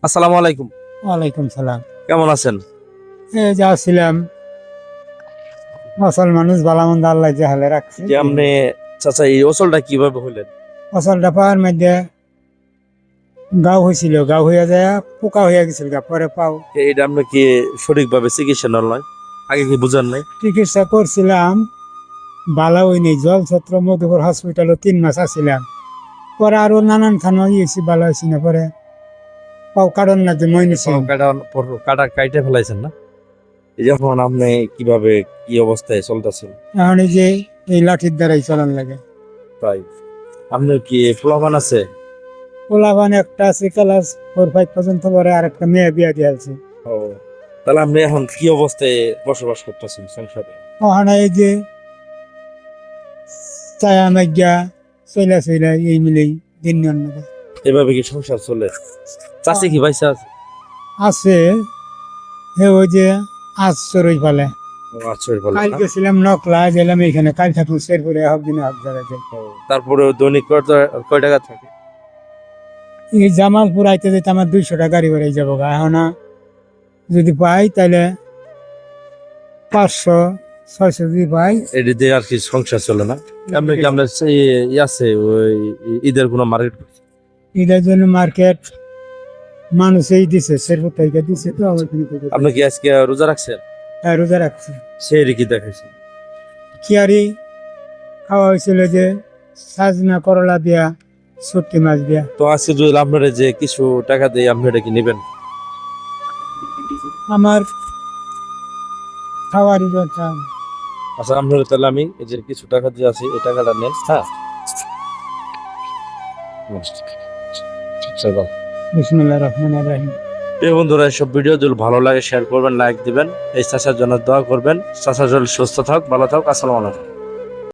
আসসালামু আলাইকুম। ওয়ালাইকুম সালাম। কেমন আছেন? এই যা ছিলাম, আসল মানুষ ভালো মন্দ আল্লাহ যে হালে রাখছে। যে আপনি চাচা এই ওসলটা কিভাবে হইলেন? ফসলটা পাওয়ার মধ্যে গাও হয়েছিল, গাও হইয়া যায় পোকা হইয়া গেছিল গা, পরে পাও এটা আপনি কি সঠিকভাবে চিকিৎসা নয়? আগে কি বুঝান নাই? চিকিৎসা করছিলাম, বালা হইনি। জলছত্র মধুপুর হসপিটালও 3 মাস আছিলাম, পরে আরো নানান খানা ইয়েছি, বালা হয়েছি না। পরে পাও কারণ না যে মই নিছি। কাটা কাইটে ফেলাইছেন না? এই যখন আপনি কিভাবে কি অবস্থায় চলতেছেন? এখন এই যে এই লাঠির দ্বারাই চলান লাগে। তাই আপনার কি ফ্লবান আছে? পোলাবান একটা আছে, ক্লাস 4-5 পর্যন্ত, পরে আর একটা মেয়ে বিয়া দিয়েছে। ও, তাহলে আপনি এখন কি অবস্থায় বসবাস করতেছেন সংসারে? ওখানে এই যে চায়া মাইগা চইলা চইলা এই মিলেই দিন নেই। এভাবে কি সংসার চলে? চাষি কি পয়সা আছে? আছে হে, ওই যে আজ চড়ই পালে। ও, আশ্চর্য বলেন কাল না? গেছিলাম নকলা, গেলাম এখানে, কাল থাকুন শেরপুরে, হক দিনে হক জায়গাতে। তারপরে দৈনিক কয় টাকা থাকে? এই জামালপুর আইতে যেতে আমার 200 টাকা গাড়ি ভাড়াই যাবো গা। এখন যদি পাই তাহলে 500-600 যদি পাই। এটি দিয়ে আর কি সংসার চলে না? আপনি কি আপনার আছে ওই ঈদের কোনো মার্কেট? এটার জন্য মার্কেট মানুষই দিছে, শেরপুর থেকে দিছে, তো ওইখান থেকে আপনি কি আজকে রোজা রাখছেন? রোজা রাখছে। সেই কি দেখাইছেন? খিয়ারি খাওয়া হয়েছিল, যে সাজনা করলা দিয়া, শুটকি মাছ দিয়া। তো আজকে যদি আপনারা যে কিছু টাকা দিয়ে আপনি এটা কি নেবেন? আমার খাওয়ারই দরকার। আচ্ছা, আপনারা তাহলে আমি এই যে কিছু টাকা দিয়ে আছি, এই টাকাটা নেন। হ্যাঁ, চলো। বিসমিল্লাহির রহমানির রহিম। এই বন্ধুরা, এসব ভিডিও যদি ভালো লাগে শেয়ার করবেন, লাইক দিবেন, এই চাচার জন্য দোয়া করবেন। চাচা জল সুস্থ থাক, ভালো থাক। আসসালামু আলাইকুম।